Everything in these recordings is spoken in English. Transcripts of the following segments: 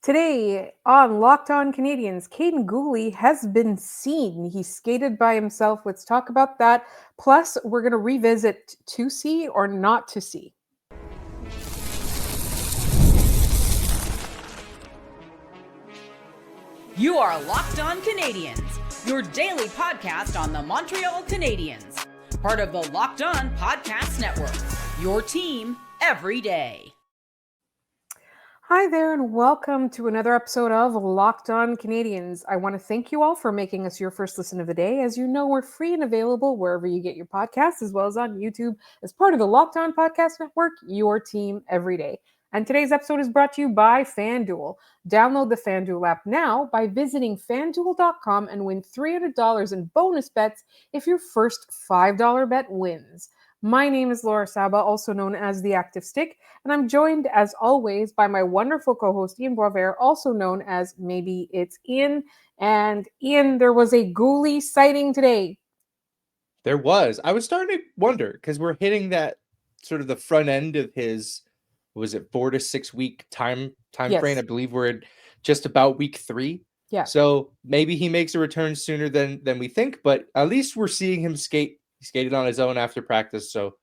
Today on Locked On Canadiens, Kaiden Guhle has been seen. He skated by himself. Let's talk about that. Plus, we're going to revisit to see or not to see. You are Locked On Canadiens, your daily podcast on the Montreal Canadiens. Part of the Locked On Podcast Network, your team every day. Hi there, and welcome to another episode of Locked On Canadiens. I want to thank you all for making us your first listen of the day. As you know, we're free and available wherever you get your podcasts, as well as on YouTube as part of the Locked On Podcast Network, your team every day. And today's episode is brought to you by FanDuel. Download the FanDuel app now by visiting fanduel.com and win $300 in bonus bets if your first $5 bet wins. My name is Laura Saba, also known as The Active Stick, and I'm joined, as always, by my wonderful co-host, Ian Boisvert, also known as Maybe It's Ian. And Ian, there was a Guhle sighting today. There was. I was starting to wonder, because we're hitting that sort of the front end of his, was it 4 to 6 week time frame? I believe we're at just about week 3. Yeah. So maybe he makes a return sooner than we think, but at least we're seeing him skate. He skated on his own after practice, so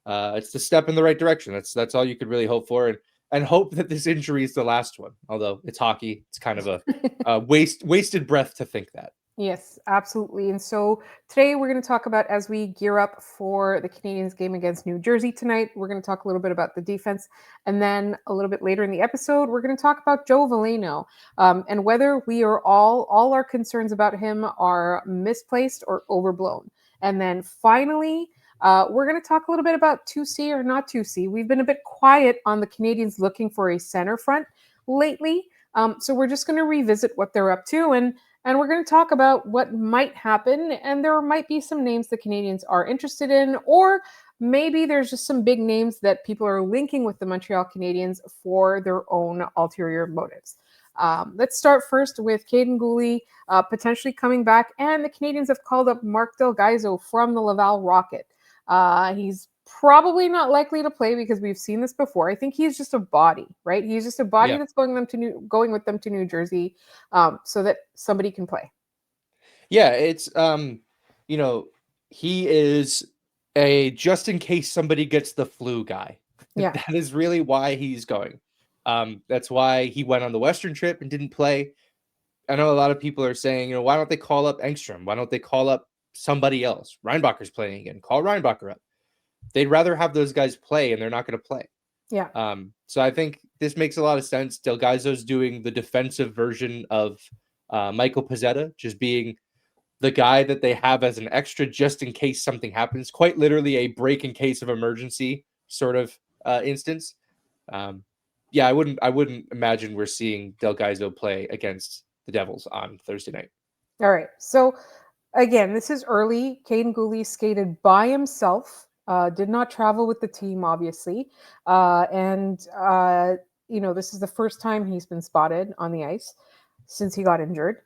it's the step in the right direction. That's all you could really hope for, and hope that this injury is the last one. Although it's hockey, it's kind of a wasted breath to think that. Yes, absolutely. And so today we're going to talk about, as we gear up for the Canadiens game against New Jersey tonight, we're going to talk a little bit about the defense. And then a little bit later in the episode, we're going to talk about Joe Valeno and whether we are all our concerns about him are misplaced or overblown. And then finally, we're going to talk a little bit about 2C or not 2C. We've been a bit quiet on the Canadiens looking for a center front lately. So we're just going to revisit what they're up to, and we're going to talk about what might happen. And there might be some names the Canadiens are interested in, or maybe there's just some big names that people are linking with the Montreal Canadiens for their own ulterior motives. Let's start first with Kaiden Guhle potentially coming back, and the Canadiens have called up Marc Del Gaizo from the Laval Rocket. He's probably not likely to play because we've seen this before. I think he's just a body, right? He's just a body that's going with them to New Jersey, so that somebody can play. Yeah, it's he is a just in case somebody gets the flu guy. Yeah, that is really why he's going. That's why he went on the Western trip and didn't play. I know a lot of people are saying, why don't they call up Engstrom? Why don't they call up somebody else? Reinbacher's playing again. Call Reinbacher up. They'd rather have those guys play, and they're not going to play. Yeah. So I think this makes a lot of sense. Del Gaizo's doing the defensive version of Michael Pezzetta, just being the guy that they have as an extra just in case something happens. Quite literally a break in case of emergency sort of instance. Yeah, I wouldn't imagine we're seeing Del Gaizo play against the Devils on Thursday night. All right. So again, this is early. Kaiden Guhle skated by himself. Did not travel with the team, obviously. This is the first time he's been spotted on the ice since he got injured.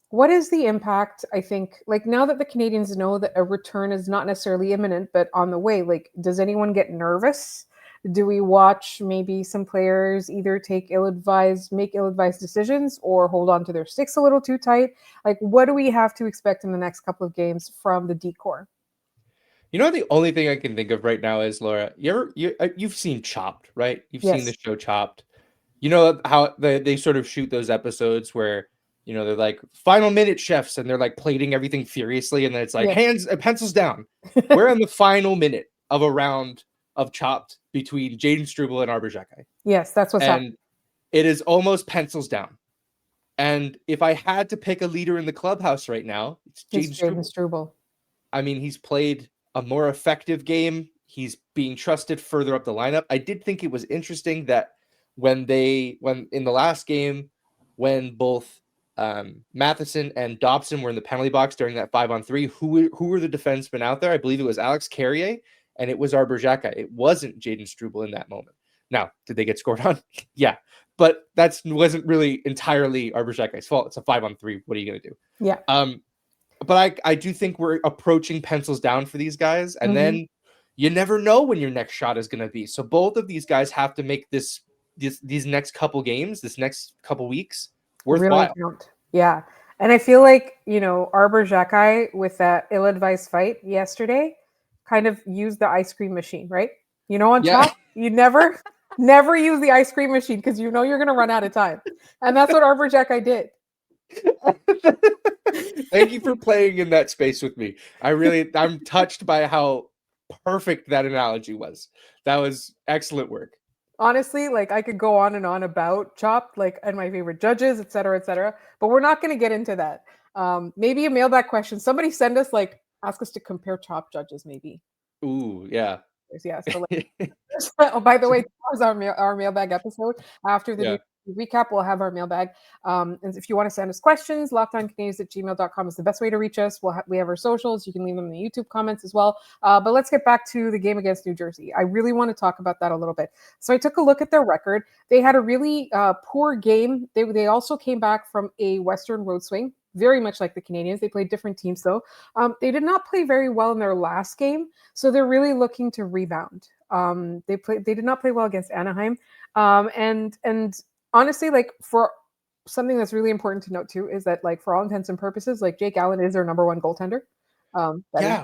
What is the impact, I think, now that the Canadiens know that a return is not necessarily imminent, but on the way, does anyone get nervous? Do we watch maybe some players either make ill-advised decisions or hold on to their sticks a little too tight? What do we have to expect in the next couple of games from the D-core? The only thing I can think of right now is, Laura, you've seen Chopped, right? You've seen the show Chopped. You know how they sort of shoot those episodes where, they're like final minute chefs and they're like plating everything furiously. And then it's like hands and pencils down. We're in the final minute of a round of Chopped between Jayden Struble and Arber Xhekaj. Yes, that's what's happening. And it is almost pencils down. And if I had to pick a leader in the clubhouse right now, it's Jayden Struble. I mean, he's played a more effective game. He's being trusted further up the lineup. I did think it was interesting that when in the last game, when both Matheson and Dobson were in the penalty box during that 5-on-3, who were the defensemen out there? I believe it was Alex Carrier and it was Arber Xhekaj. It wasn't Jayden Struble in that moment. Now, did they get scored on? Yeah, but that wasn't really entirely Arber Xhekaj's fault. It's a 5-on-3. What are you going to do? Yeah. But I do think we're approaching pencils down for these guys. And then you never know when your next shot is going to be. So both of these guys have to make this these next couple games, this next couple weeks, Really worthwhile. count. Yeah. And I feel like, Arber Xhekaj with that ill-advised fight yesterday kind of used the ice cream machine, right? On Yeah. top, you never use the ice cream machine because you're going to run out of time. And that's what Arber Xhekaj did. Thank you for playing in that space with me. I'm touched by how perfect that analogy was. That was excellent work. Honestly, like I could go on and on about Chopped, like and my favorite judges, et cetera, but we're not going to get into that. Maybe a mailbag question. Somebody send us ask us to compare Chopped judges, maybe. Ooh, yeah. Yeah. So oh, by the way, that was our mailbag episode. After the Yeah. new recap, we'll have our mailbag. And if you want to send us questions, lockedoncanadiens@gmail.com is the best way to reach us. We have our socials. You can leave them in the YouTube comments as well. But let's get back to the game against New Jersey. I really want to talk about that a little bit. So I took a look at their record. They had a really poor game. They also came back from a Western road swing, very much like the Canadiens. They played different teams, though. They did not play very well in their last game, so they're really looking to rebound. They did not play well against Anaheim, and honestly, like for something that's really important to note too is that like for all intents and purposes, like Jake Allen is their number one goaltender.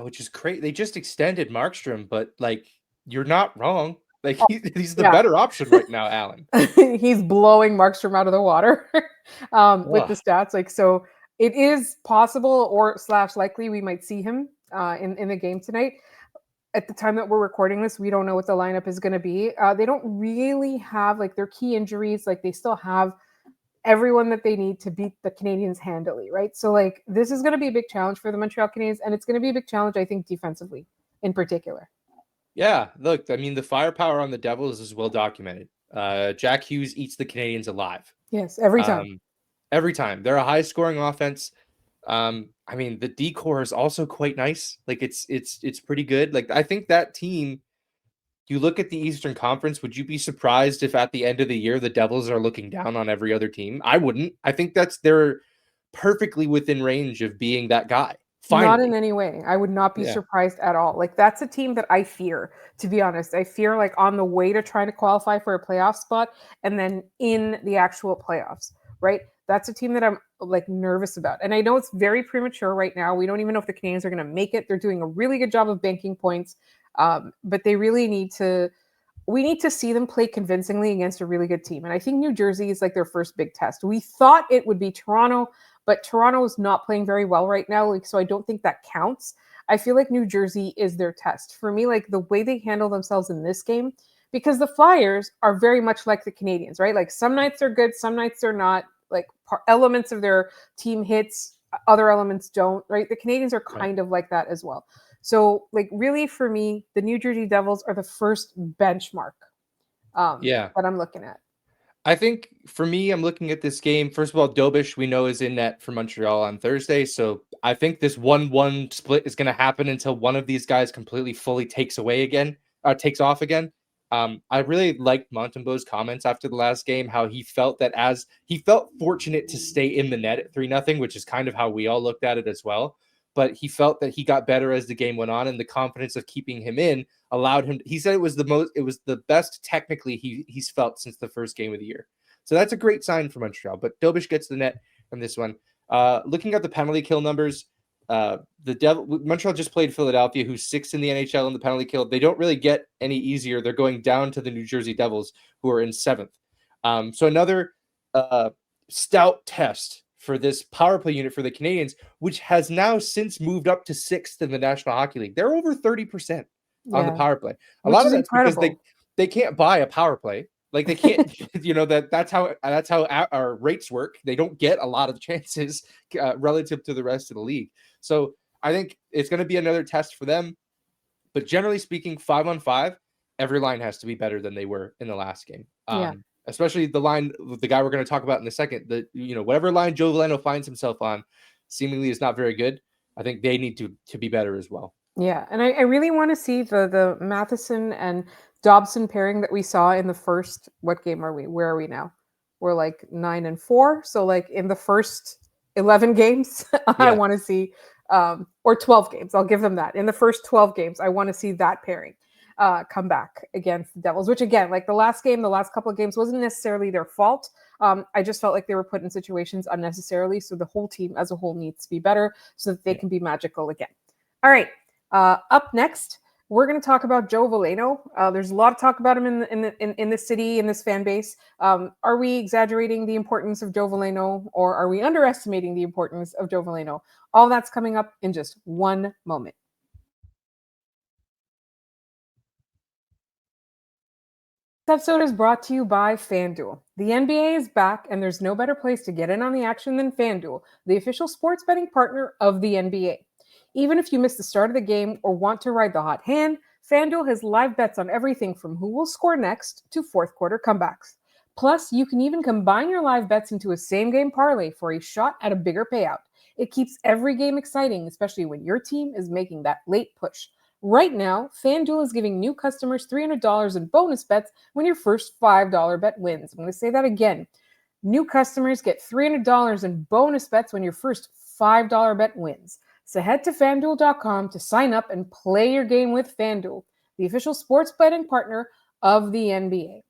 Which is great. They just extended Markstrom, but like you're not wrong. Like he's the better option right now, Allen. He's blowing Markstrom out of the water with the stats. Like so, it is possible or / likely we might see him in the game tonight. At the time that we're recording this, we don't know what the lineup is going to be. They don't really have like their key injuries. Like they still have everyone that they need to beat the Canadiens handily, right? So like this is going to be a big challenge for the Montreal Canadiens, and it's going to be a big challenge, I think, defensively in particular. Yeah, look, I mean the firepower on the Devils is well documented. Jack Hughes eats the Canadiens alive. Yes, every time. Every time. They're a high-scoring offense. I mean, the decor is also quite nice. Like it's pretty good. Like I think that team, you look at the Eastern Conference, would you be surprised if at the end of the year the Devils are looking down on every other team? I wouldn't. I think they're perfectly within range of being that guy. Finally. Not in any way. I would not be surprised at all. Like that's a team that I fear, to be honest. I fear like on the way to trying to qualify for a playoff spot and then in the actual playoffs, right? That's a team that I'm like nervous about. And I know it's very premature right now. We don't even know if the Canadiens are going to make it. They're doing a really good job of banking points. But they really we need to see them play convincingly against a really good team. And I think New Jersey is like their first big test. We thought it would be Toronto, but Toronto is not playing very well right now. Like, so I don't think that counts. I feel like New Jersey is their test. For me, like the way they handle themselves in this game, because the Flyers are very much like the Canadiens, right? Like some nights they're good, some nights they're not. Like elements of their team hits, other elements don't, right? The Canadiens are kind of like that as well. So, like, really, for me, the New Jersey Devils are the first benchmark that I'm looking at. I think for me, I'm looking at this game. First of all, Dobish, we know, is in net for Montreal on Thursday. So I think this 1-1 split is going to happen until one of these guys completely fully takes off again. I really liked Montembeau's comments after the last game, how he felt that as he felt fortunate to stay in the net at 3-0, which is kind of how we all looked at it as well. But he felt that he got better as the game went on, and the confidence of keeping him in allowed him. He said it was the best technically he's felt since the first game of the year. So that's a great sign for Montreal. But Dobish gets the net on this one. Looking at the penalty kill numbers, Montreal just played Philadelphia, who's 6th in the NHL in the penalty kill. They don't really get any easier. They're going down to the New Jersey Devils, who are in 7th. So another stout test for this power play unit for the Canadiens, which has now since moved up to 6th in the National Hockey League. They're over 30% on the power play. A lot of that's because they can't buy a power play. Like they can't, that's how our rates work. They don't get a lot of chances relative to the rest of the league. So I think it's going to be another test for them. But generally speaking, 5-on-5, every line has to be better than they were in the last game. Especially the line, the guy we're going to talk about in a second, whatever line Joe Valeno finds himself on seemingly is not very good. I think they need to be better as well. Yeah. And I really want to see the Matheson and Dobson pairing that we saw in the first, what game are we? Where are we now? We're like 9-4. So like in the first 11 games, I want to see, or 12 games. I'll give them that. In the first 12 games, I want to see that pairing. come back against the Devils, which again, like the last couple of games wasn't necessarily their fault. I just felt like they were put in situations unnecessarily. So the whole team as a whole needs to be better so that they can be magical again. All right. Up next, we're going to talk about Joe Valeno. There's a lot of talk about him in the city, in this fan base. Are we exaggerating the importance of Joe Valeno, or are we underestimating the importance of Joe Valeno? All that's coming up in just one moment. This episode is brought to you by FanDuel. The NBA is back, and there's no better place to get in on the action than FanDuel, the official sports betting partner of the NBA. Even if you missed the start of the game or want to ride the hot hand, FanDuel has live bets on everything from who will score next to fourth quarter comebacks. Plus, you can even combine your live bets into a same-game parlay for a shot at a bigger payout. It keeps every game exciting, especially when your team is making that late push. Right now, FanDuel is giving new customers $300 in bonus bets when your first $5 bet wins. I'm going to say that again. New customers get $300 in bonus bets when your first $5 bet wins. So head to FanDuel.com to sign up and play your game with FanDuel, the official sports betting partner of the NBA.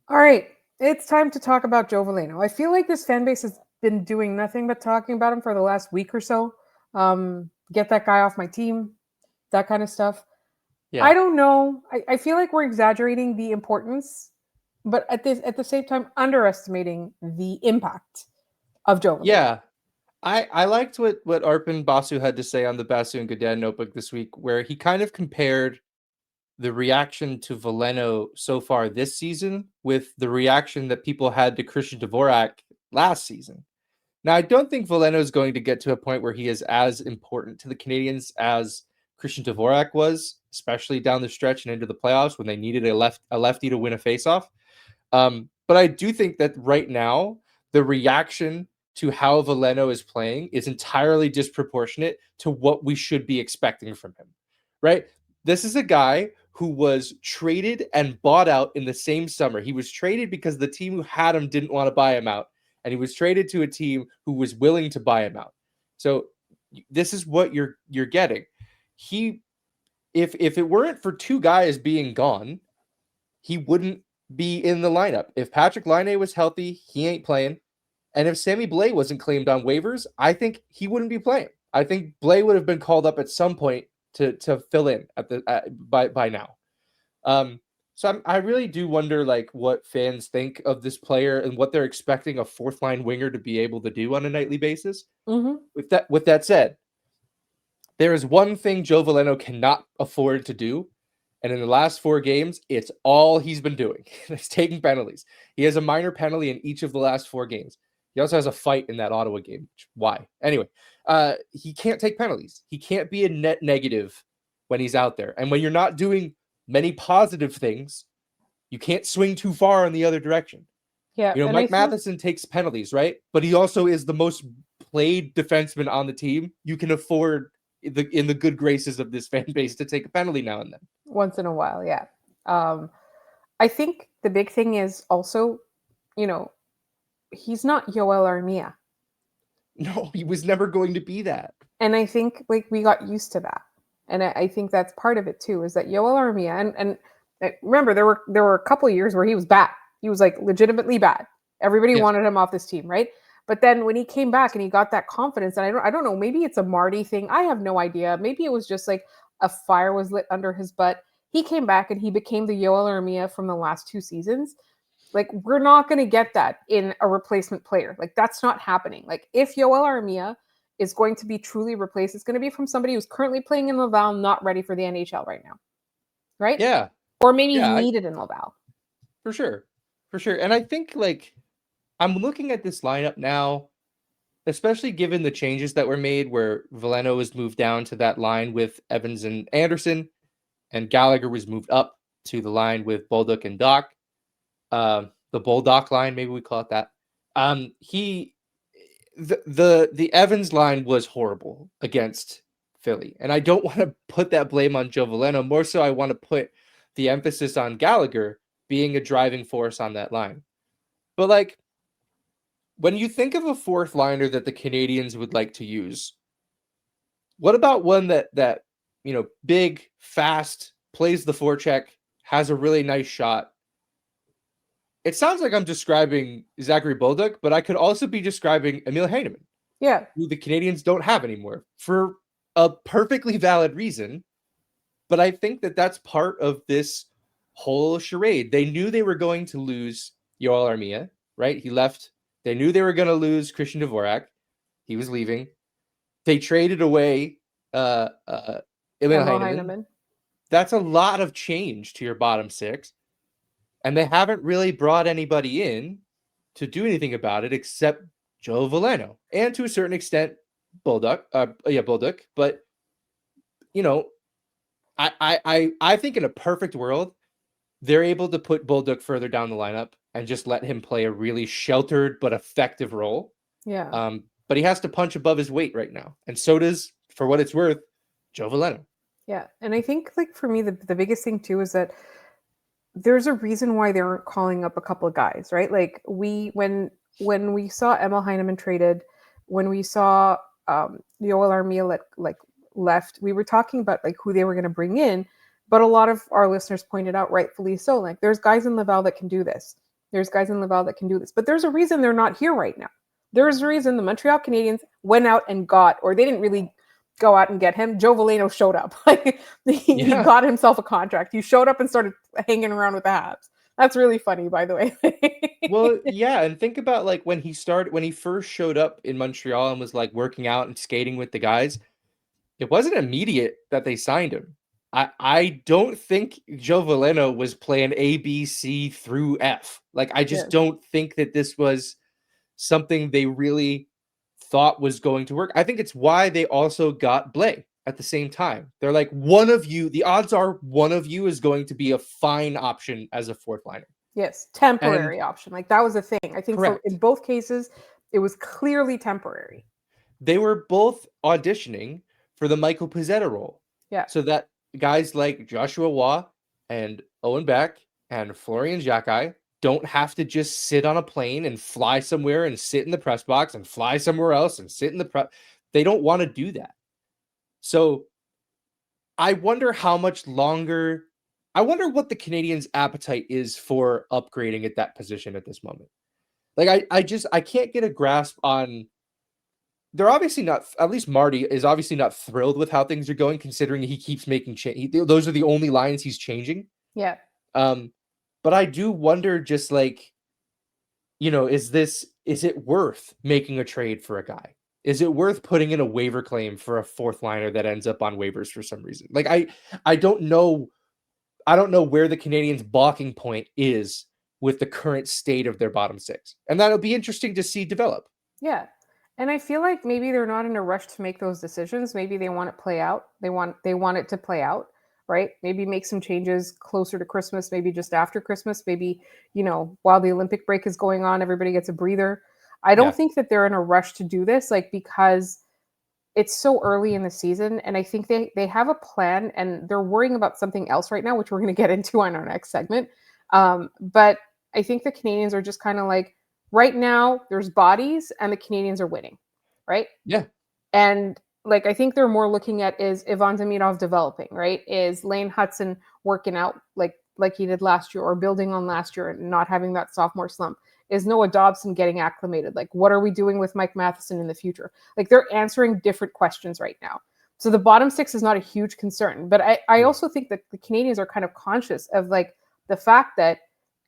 All right, it's time to talk about Joe Valeno. I feel like this fan base has been doing nothing but talking about him for the last week or so. Get that guy off my team, that kind of stuff. Yeah. I don't know. I feel like we're exaggerating the importance, but at the same time, underestimating the impact of Joe Valeno. Yeah. I liked what Arpen Basu had to say on the Basu and Goodad notebook this week, where he kind of compared the reaction to Veleno so far this season with the reaction that people had to Christian Dvorak last season. Now, I don't think Veleno is going to get to a point where he is as important to the Canadiens as Christian Dvorak was, especially down the stretch and into the playoffs when they needed a lefty to win a faceoff. But I do think that right now, the reaction to how Veleno is playing is entirely disproportionate to what we should be expecting from him, right? This is a guy who was traded and bought out in the same summer. He was traded because the team who had him didn't want to buy him out, and he was traded to a team who was willing to buy him out. So this is what you're getting. If it weren't for two guys being gone, he wouldn't be in the lineup. If Patrick Laine was healthy, he ain't playing. And if Sammy Blais wasn't claimed on waivers, I think he wouldn't be playing. I think Blais would have been called up at some point to fill in by now. So I really do wonder like what fans think of this player and what they're expecting a fourth line winger to be able to do on a nightly basis. Mm-hmm. With that said, there is one thing Joe Valeno cannot afford to do. And in the last 4 games, it's all he's been doing. It's taking penalties. He has a minor penalty in each of the last 4 games. He also has a fight in that Ottawa game. Why? Anyway, he can't take penalties. He can't be a net negative when he's out there. And when you're not doing many positive things, you can't swing too far in the other direction. Yeah, you know, Mike Matheson takes penalties, right? But he also is the most played defenseman on the team. You can afford in the good graces of this fan base to take a penalty now and then. Once in a while, yeah. I think the big thing is also, you know, he's not Yoel Armia. No, he was never going to be that. And I think like we got used to that. And I think that's part of it too, is that Yoel Armia, and remember there were a couple of years where he was bad. He was like legitimately bad. Everybody wanted him off this team, right? But then when he came back and he got that confidence, and I don't know, maybe it's a Marty thing. I have no idea. Maybe it was just like a fire was lit under his butt. He came back and he became the Yoel Armia from the last 2 seasons. Like, we're not going to get that in a replacement player. Like, that's not happening. Like, if Yoel Armia is going to be truly replaced, it's going to be from somebody who's currently playing in Laval, not ready for the NHL right now. Right? Yeah. Or maybe needed in Laval. For sure. For sure. And I think, like, I'm looking at this lineup now, especially given the changes that were made where Veleno was moved down to that line with Evans and Anderson, and Gallagher was moved up to the line with Bolduc and Doc. The Bolduc line, maybe we call it that. The Evans line was horrible against Philly. And I don't want to put that blame on Joe Valeno. More so I want to put the emphasis on Gallagher being a driving force on that line. But like, when you think of a fourth liner that the Canadiens would like to use, what about one that big, fast, plays the forecheck, has a really nice shot? It sounds like I'm describing Zachary Bolduc, but I could also be describing Emil Heineman, Yeah. who the Canadiens don't have anymore for a perfectly valid reason. But I think that that's part of this whole charade. They knew they were going to lose Yoel Armia, right? He left. They knew they were going to lose Christian Dvorak. He was leaving. They traded away Emil Emil Heineman. Heineman. That's a lot of change to your bottom six. And they haven't really brought anybody in to do anything about it except Joe Valeno. And to a certain extent, Bolduc. Bolduc. But, I think in a perfect world, they're able to put Bolduc further down the lineup and just let him play a really sheltered but effective role. Yeah. But he has to punch above his weight right now. And so does, for what it's worth, Joe Valeno. Yeah. And I think like for me, the biggest thing too is that there's a reason why they aren't calling up a couple of guys, right? Like when we saw Emil Heineman traded, when we saw Yoel Armia left, we were talking about like who they were going to bring in, but a lot of our listeners pointed out, rightfully so, like there's guys in Laval that can do this. There's guys in Laval that can do this, but there's a reason they're not here right now. There's a reason the Montreal Canadiens went out and got, or they didn't really go out and get him. Joe Valeno showed up. Like he got himself a contract. He showed up and started hanging around with the Habs. That's really funny, by the way. Well, yeah, and think about like when he first showed up in Montreal and was like working out and skating with the guys. It wasn't immediate that they signed him. I don't think Joe Valeno was playing A, B, C through F. Like I just don't think that this was something they really thought was going to work. I think it's why they also got Blais at the same time. They're like, the odds are one of you is going to be a fine option as a fourth liner. Yes, temporary option. Like that was a thing. I think in both cases, it was clearly temporary. They were both auditioning for the Michael Pezzetta role. Yeah. So that guys like Joshua Waugh and Owen Beck and Florian Xhekaj don't have to just sit on a plane and fly somewhere and sit in the press box and fly somewhere else and sit in the press. They don't want to do that. So I wonder how much longer. I wonder what the Canadiens' appetite is for upgrading at that position at this moment. Like I can't get a grasp on. They're obviously not. At least Marty is obviously not thrilled with how things are going, considering he keeps making change. Those are the only lines he's changing. Yeah. But I do wonder, just like, is it worth making a trade for a guy? Is it worth putting in a waiver claim for a fourth liner that ends up on waivers for some reason? Like I don't know. I don't know where the Canadiens' balking point is with the current state of their bottom six. And that'll be interesting to see develop. Yeah. And I feel like maybe they're not in a rush to make those decisions. Maybe they want it play out. They want it to play out, right? Maybe make some changes closer to Christmas, maybe just after Christmas, maybe, while the Olympic break is going on, everybody gets a breather. I don't think that they're in a rush to do this, like, because it's so early in the season, and I think they have a plan, and they're worrying about something else right now, which we're going to get into on our next segment. But I think the Canadiens are just kind of like, right now there's bodies and the Canadiens are winning, right? Yeah. And like, I think they're more looking at, is Ivan Demidov developing, right? Is Lane Hutson working out like he did last year, or building on last year and not having that sophomore slump? Is Noah Dobson getting acclimated? Like, what are we doing with Mike Matheson in the future? Like, they're answering different questions right now. So the bottom six is not a huge concern. But I also think that the Canadiens are kind of conscious of like the fact that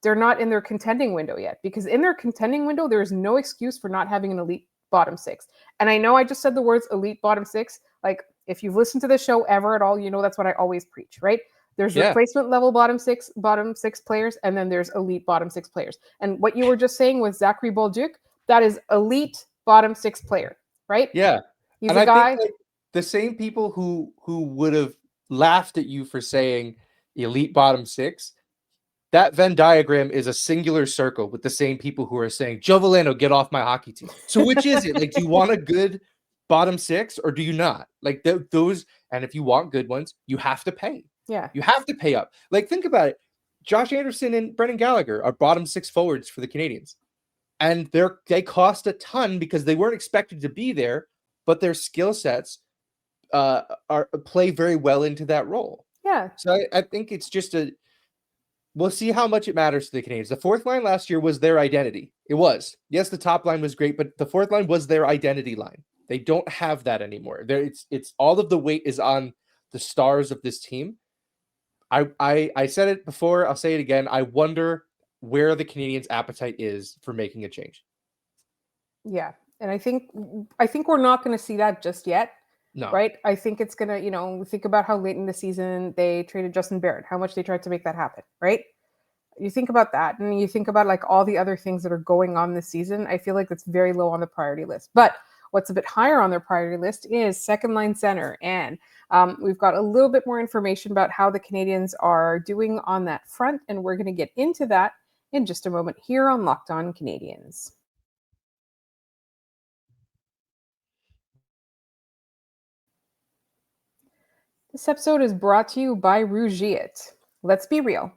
they're not in their contending window yet, because in their contending window, there is no excuse for not having an elite bottom six. And I know I just said the words elite bottom six. Like, if you've listened to the show ever at all, that's what I always preach, right? There's replacement level bottom six players, and then there's elite bottom six players. And what you were just saying with Zachary Bolduc, that is elite bottom six player, right? Yeah. He's and a I guy. think the same people who would have laughed at you for saying elite bottom six, that Venn diagram is a singular circle with the same people who are saying, Joe Valeno, get off my hockey team. So which is it? Like, do you want a good bottom six or do you not? Like those, and if you want good ones, you have to pay. Yeah. You have to pay up. Like, think about it. Josh Anderson and Brendan Gallagher are bottom six forwards for the Canadiens. and they cost a ton because they weren't expected to be there, but their skill sets play very well into that role. Yeah. So I think it's just we'll see how much it matters to the Canadiens. The fourth line last year was their identity. It was. Yes, the top line was great, but the fourth line was their identity line. They don't have that anymore. It's all of the weight is on the stars of this team. I said it before, I'll say it again. I wonder where the Canadiens' appetite is for making a change. Yeah. And I think we're not going to see that just yet. No. Right? I think it's going to, think about how late in the season they traded Justin Barrett, how much they tried to make that happen, right? You think about that, and you think about like all the other things that are going on this season. I feel like it's very low on the priority list. But what's a bit higher on their priority list is second line center. And we've got a little bit more information about how the Canadiens are doing on that front. And we're going to get into that in just a moment here on Locked On Canadiens. This episode is brought to you by Rougiet. Let's be real.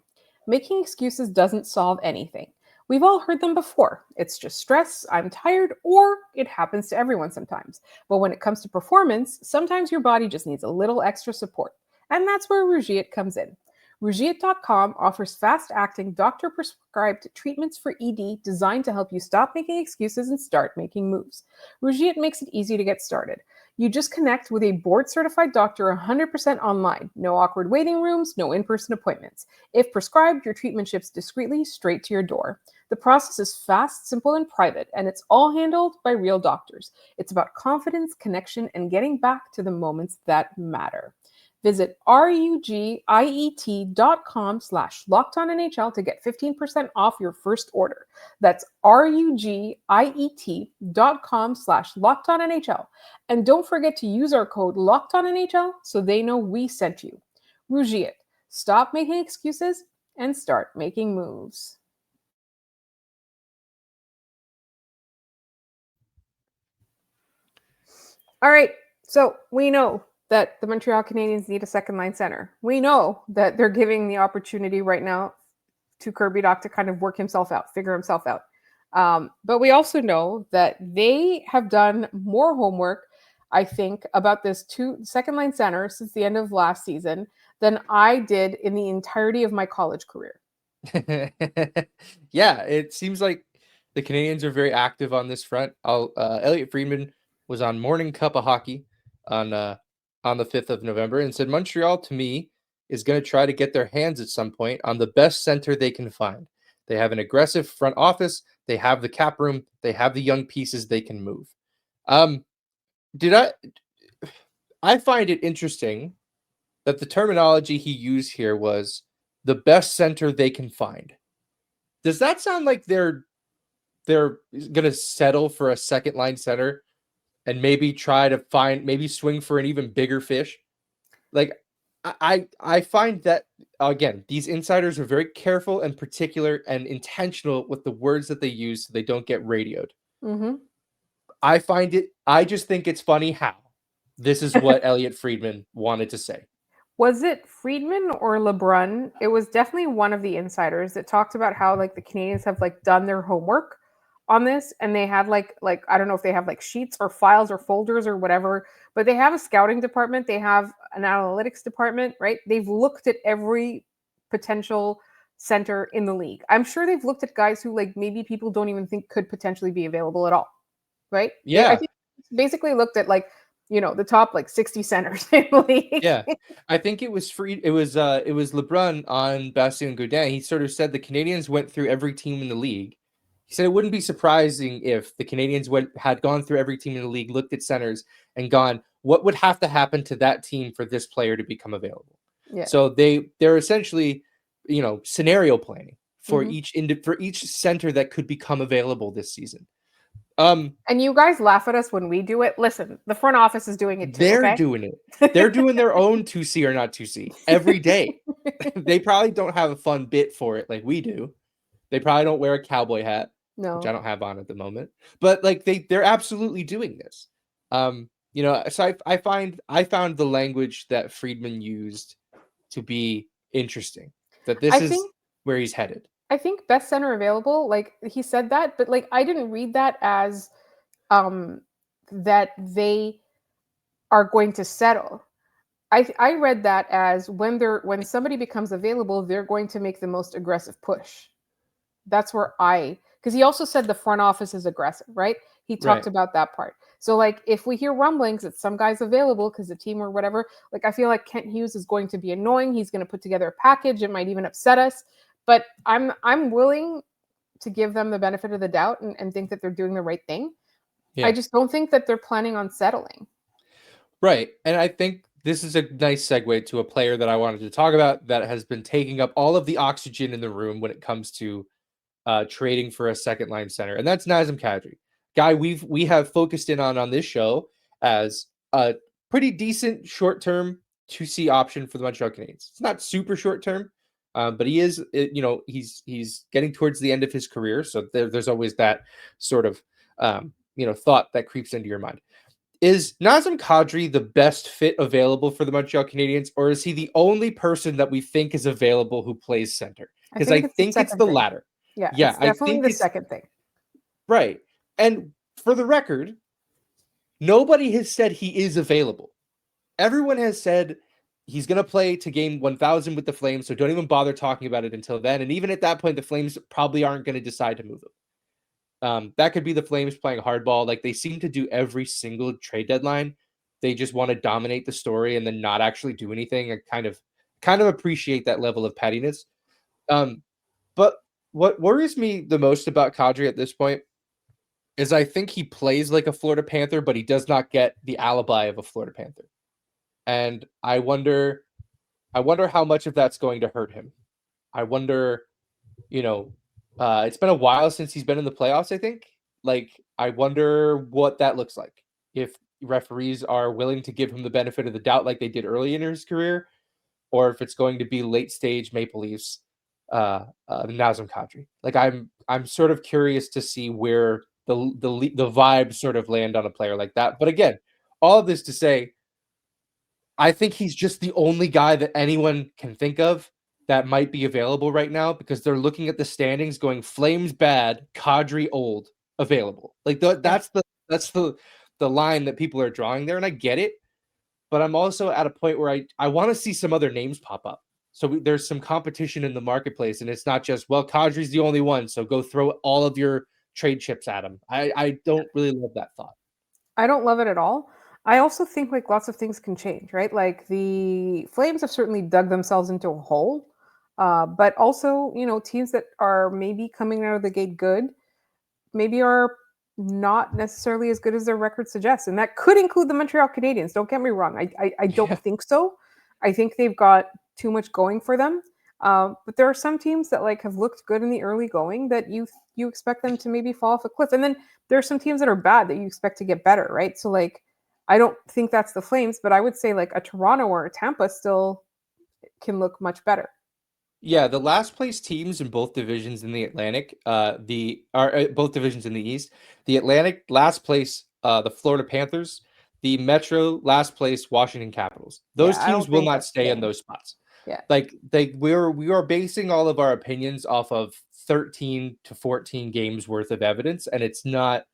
Making excuses doesn't solve anything. We've all heard them before. It's just stress, I'm tired, or it happens to everyone sometimes. But when it comes to performance, sometimes your body just needs a little extra support. And that's where Rougiet comes in. Rougiet.com offers fast-acting, doctor-prescribed treatments for ED designed to help you stop making excuses and start making moves. Rougiet makes it easy to get started. You just connect with a board-certified doctor 100% online. No awkward waiting rooms, no in-person appointments. If prescribed, your treatment ships discreetly straight to your door. The process is fast, simple, and private, and it's all handled by real doctors. It's about confidence, connection, and getting back to the moments that matter. Visit rugiet.com/LockedOnNHL to get 15% off your first order. That's rugiet.com/LockedOnNHL. And don't forget to use our code LockedOnNHL so they know we sent you. Rougiet. Stop making excuses and start making moves. All right, so we know that the Montreal Canadiens need a second line center. We know that they're giving the opportunity right now to Kirby Dach to kind of work himself out, figure himself out. But we also know that they have done more homework, I think, about this second line center since the end of last season than I did in the entirety of my college career. Yeah, it seems like the Canadiens are very active on this front. Elliot Friedman was on Morning Cup of Hockey on the 5th of November and said Montreal, to me, is going to try to get their hands at some point on the best center they can find. They have an aggressive front office. They have the cap room. They have the young pieces they can move. I find it interesting that the terminology he used here was the best center they can find. Does that sound like they're going to settle for a second line center and maybe try to swing for an even bigger fish? Like, I find that, again, these insiders are very careful and particular and intentional with the words that they use so they don't get radioed. Mm-hmm. I just think it's funny how this is what Elliot Friedman wanted to say. Was it Friedman or LeBrun? It was definitely one of the insiders that talked about how like the Canadiens have like done their homework on this, and they had like I don't know if they have like sheets or files or folders or whatever, but they have a scouting department, they have an analytics department, right? They've looked at every potential center in the league. I'm sure they've looked at guys who like maybe people don't even think could potentially be available at all, right? Yeah, I think basically looked at like the top like 60 centers in the league. Yeah, I think it was LeBrun on Bastien Gaudin. He sort of said the Canadiens went through every team in the league. He said it wouldn't be surprising if the Canadiens had gone through every team in the league, looked at centers, and gone, what would have to happen to that team for this player to become available? Yeah. So they're essentially, scenario planning for Mm-hmm. each center that could become available this season. And you guys laugh at us when we do it. Listen, the front office is doing it too. They're doing it. They're doing their own 2C or not 2C every day. They probably don't have a fun bit for it like we do. They probably don't wear a cowboy hat, No. which I don't have on at the moment. But like they're absolutely doing this. So I found the language that Friedman used to be interesting. That this is where he's headed. I think best center available, like he said that, but like I didn't read that as that they are going to settle. I read that as when somebody becomes available, they're going to make the most aggressive push. That's where because he also said the front office is aggressive, right? He talked Right. about that part. So like if we hear rumblings that some guy's available because the team or whatever, like I feel like Kent Hughes is going to be annoying. He's going to put together a package. It might even upset us. But I'm willing to give them the benefit of the doubt and think that they're doing the right thing. I Yeah. just don't think that they're planning on settling. Right. And I think this is a nice segue to a player that I wanted to talk about that has been taking up all of the oxygen in the room when it comes to trading for a second line center, and that's Nazem Kadri, guy we have focused in on this show as a pretty decent short term 2C option for the Montreal Canadiens. It's not super short term, but he is he's getting towards the end of his career, so there's always that sort of thought that creeps into your mind. Is Nazem Kadri the best fit available for the Montreal Canadiens, or is he the only person that we think is available who plays center? I Because I think it's the think it's second the thing. latter. Yeah, Yeah, it's I definitely think the it's second thing. right. And for the record, nobody has said he is available. Everyone has said he's going to play to game 1000 with the Flames, so don't even bother talking about it until then. And even at that point, the Flames probably aren't going to decide to move him. That could be the Flames playing hardball, like they seem to do every single trade deadline. They just want to dominate the story and then not actually do anything. I kind of appreciate that level of pettiness. But what worries me the most about Kadri at this point is I think he plays like a Florida Panther, but he does not get the alibi of a Florida Panther. And I wonder how much of that's going to hurt him. I wonder, it's been a while since he's been in the playoffs, I think. Like, I wonder what that looks like. If referees are willing to give him the benefit of the doubt like they did early in his career, or if it's going to be late stage Maple Leafs, Nazem Kadri. Like I'm sort of curious to see where the vibes sort of land on a player like that. But again, all of this to say, I think he's just the only guy that anyone can think of that might be available right now because they're looking at the standings, going Flames bad, Kadri old, available. Like Yeah. that's the line that people are drawing there, and I get it. But I'm also at a point where I want to see some other names pop up. So there's some competition in the marketplace, and it's not just, well, Kadri's the only one, so go throw all of your trade chips at him. I don't really love that thought. I don't love it at all. I also think like lots of things can change, right? Like the Flames have certainly dug themselves into a hole, but also, teams that are maybe coming out of the gate good, maybe are not necessarily as good as their record suggests, and that could include the Montreal Canadiens. Don't get me wrong. I don't Yeah. think so. I think they've got too much going for them. But there are some teams that like have looked good in the early going that you expect them to maybe fall off a cliff, and then there are some teams that are bad that you expect to get better, right? So like, I don't think that's the Flames, but I would say like a Toronto or a Tampa still can look much better. Yeah, the last place teams in both divisions in the Atlantic, the are both divisions in the East. The Atlantic last place, the Florida Panthers. The Metro last place, Washington Capitals. Yeah, Those I teams don't will think not that. stay in Yeah, those spots. yeah. Like we are basing all of our opinions off of 13 to 14 games worth of evidence, and it's not.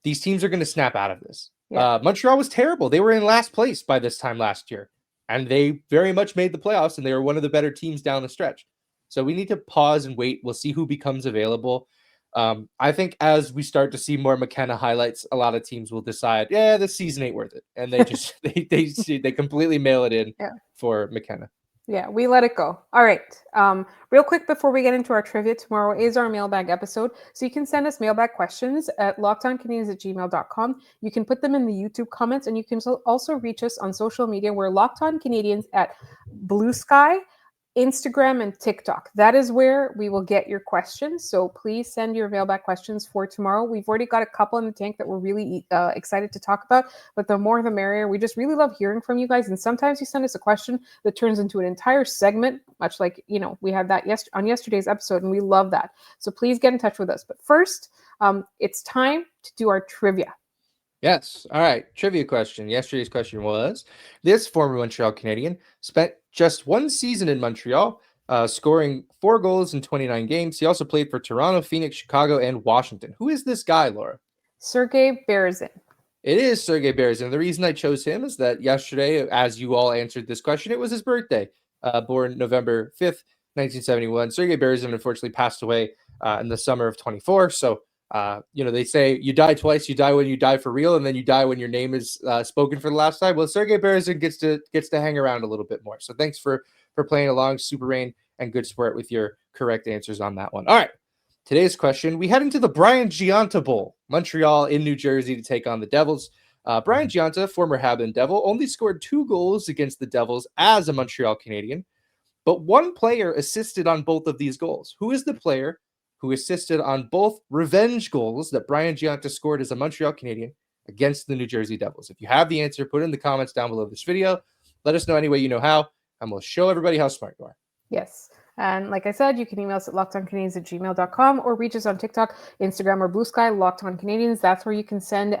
These teams are going to snap out of this. Yeah. Montreal was terrible. They were in last place by this time last year, and they very much made the playoffs, and they were one of the better teams down the stretch. So we need to pause and wait. We'll see who becomes available. I think as we start to see more McKenna highlights, a lot of teams will decide, yeah, this season ain't worth it, and they just they completely mail it in Yeah. for McKenna. Yeah, we let it go. All right. Real quick before we get into our trivia, tomorrow is our mailbag episode. So you can send us mailbag questions at lockedoncanadians@gmail.com. You can put them in the YouTube comments, and you can also reach us on social media. We're Locked On Canadians at Blue Sky, Instagram, and TikTok. That is where we will get your questions. So please send your mailbag questions for tomorrow. We've already got a couple in the tank that we're really excited to talk about, but the more the merrier. We just really love hearing from you guys. And sometimes you send us a question that turns into an entire segment, much like, we had that on yesterday's episode, and we love that. So please get in touch with us. But first, it's time to do our trivia. Yes. All right. Trivia question. Yesterday's question was, this former Montreal Canadian spent just one season in Montreal, scoring 4 goals in 29 games. He also played for Toronto, Phoenix, Chicago, and Washington. Who is this guy, Laura? Sergei Berezin. It is Sergei Berezin. The reason I chose him is that yesterday, as you all answered this question, it was his birthday. Born November 5th, 1971. Sergei Berezin unfortunately passed away in the summer of 24. So, they say you die twice. You die when you die for real, and then you die when your name is spoken for the last time. Well, Sergei Berezin gets to hang around a little bit more. So thanks for playing along, Super Rain, and good sport with your correct answers on that one. All right. Today's question, we head into the Brian Gionta Bowl, Montreal in New Jersey to take on the Devils. Brian Gionta, former Habs and Devil, only scored 2 goals against the Devils as a Montreal Canadian, but one player assisted on both of these goals. Who is the player who assisted on both revenge goals that Brian Gionta scored as a Montreal Canadian against the New Jersey Devils? If you have the answer, put it in the comments down below this video. Let us know any way you know how, and we'll show everybody how smart you are. Yes. And like I said, you can email us at lockedoncanadians@gmail.com or reach us on TikTok, Instagram, or Blue Sky, Locked On Canadians. That's where you can send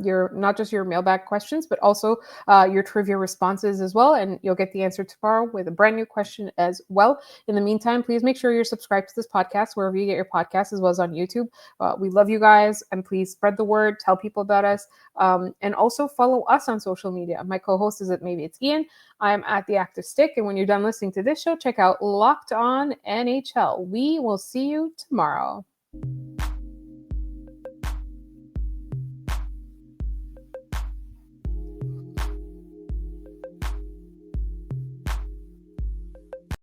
your not just your mailbag questions, but also your trivia responses as well. And you'll get the answer tomorrow with a brand new question as well. In the meantime, please make sure you're subscribed to this podcast wherever you get your podcasts, as well as on YouTube. We love you guys, and please spread the word, tell people about us, and also follow us on social media. My co-host is at Maybe It's Ian. I'm at The Active Stick. And when you're done listening to this show, check out Locked On NHL. We will see you tomorrow.